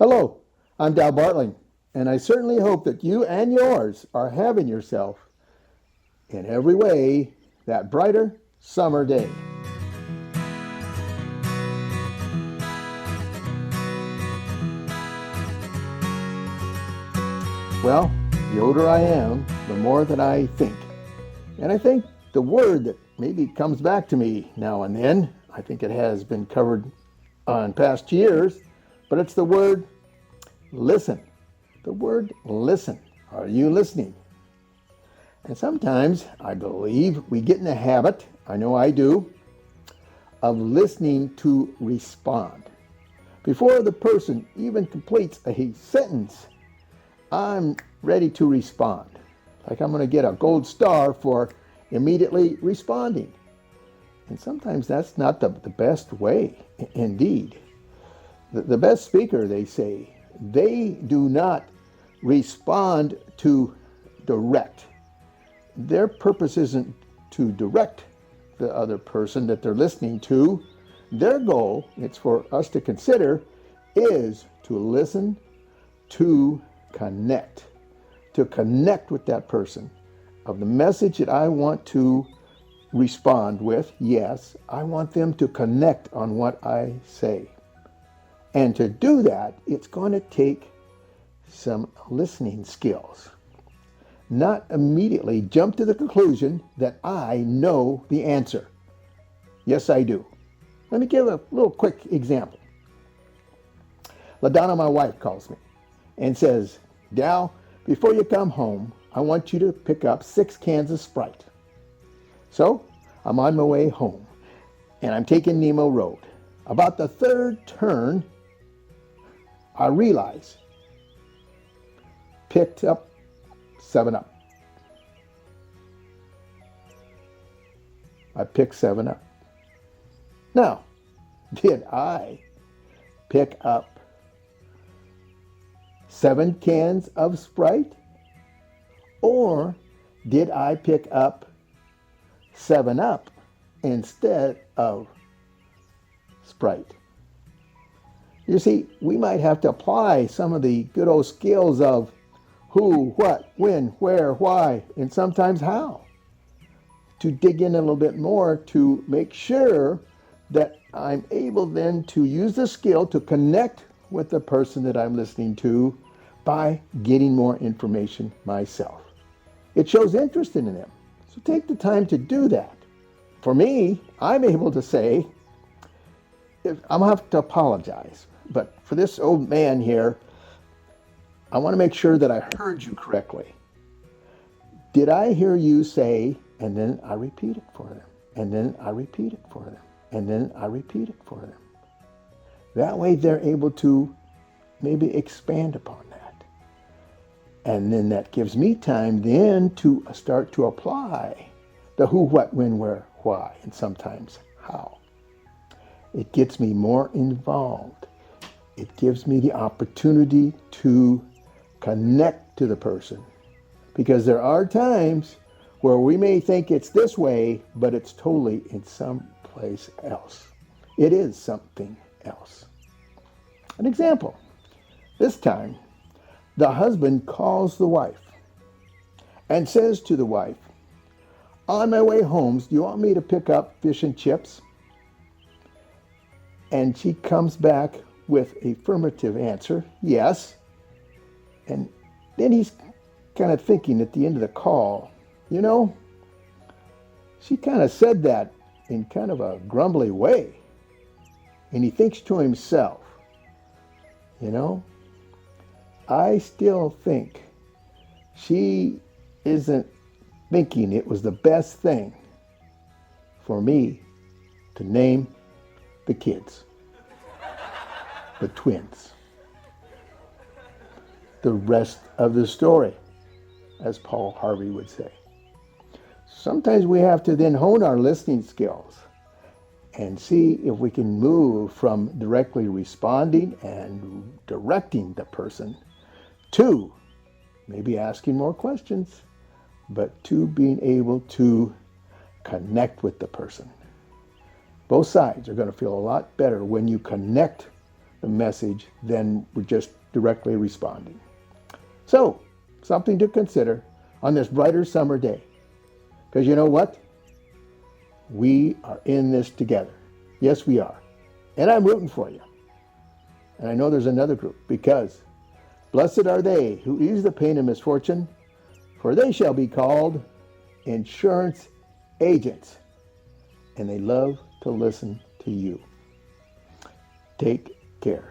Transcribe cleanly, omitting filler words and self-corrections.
Hello, I'm Dow Bartling, and I certainly hope that you and yours are having yourself, in every way, that brighter summer day. Well, the older I am, the more that I think. And I think the word that maybe comes back to me now and then, I think it has been covered on past years, but it's the word listen. The word listen. Are you listening? And sometimes I believe we get in the habit, I know I do, of listening to respond. Before the person even completes a sentence, I'm ready to respond. Like I'm going to get a gold star for immediately responding. And sometimes that's not the best way, indeed. The best speaker, they say, they do not respond to direct. Their purpose isn't to direct the other person that they're listening to. Their goal, it's for us to consider, is to listen, to connect with that person of the message that I want to respond with. Yes, I want them to connect on what I say. And to do that, it's going to take some listening skills. Not immediately jump to the conclusion that I know the answer. Yes, I do. Let me give a little quick example. LaDonna, my wife, calls me and says, Dal, before you come home, I want you to pick up 6 cans of Sprite. So I'm on my way home, and I'm taking Nemo Road. About the 3rd turn, I realize, picked up 7-Up. I picked 7-Up. Now, did I pick up 7 cans of Sprite? Or did I pick up 7-Up instead of Sprite? You see, we might have to apply some of the good old skills of who, what, when, where, why, and sometimes how, to dig in a little bit more to make sure that I'm able then to use the skill to connect with the person that I'm listening to by getting more information myself. It shows interest in them. So take the time to do that. For me, I'm able to say, I'm going to have to apologize, but for this old man here, I want to make sure that I heard you correctly. Did I hear you say, and then I repeat it for them, and then I repeat it for them, and then I repeat it for them. That way they're able to maybe expand upon that. And then that gives me time then to start to apply the who, what, when, where, why, and sometimes how. It gets me more involved. It gives me the opportunity to connect to the person. Because there are times where we may think it's this way, but it's totally in some place else. It is something else. An example. This time, the husband calls the wife and says to the wife, on my way home, do you want me to pick up fish and chips? And she comes back with an affirmative answer, yes. And then he's kind of thinking at the end of the call, you know, she kind of said that in kind of a grumbly way. And he thinks to himself, you know, I still think she isn't thinking it was the best thing for me to name the kids, the twins. The rest of the story, as Paul Harvey would say. Sometimes we have to then hone our listening skills and see if we can move from directly responding and directing the person to maybe asking more questions, but to being able to connect with the person. Both sides are going to feel a lot better when you connect the message than we're just directly responding. So, something to consider on this brighter summer day. Because you know what? We are in this together. Yes, we are. And I'm rooting for you. And I know there's another group, because blessed are they who ease the pain and misfortune, for they shall be called insurance agents. And they love to listen to you. Take care.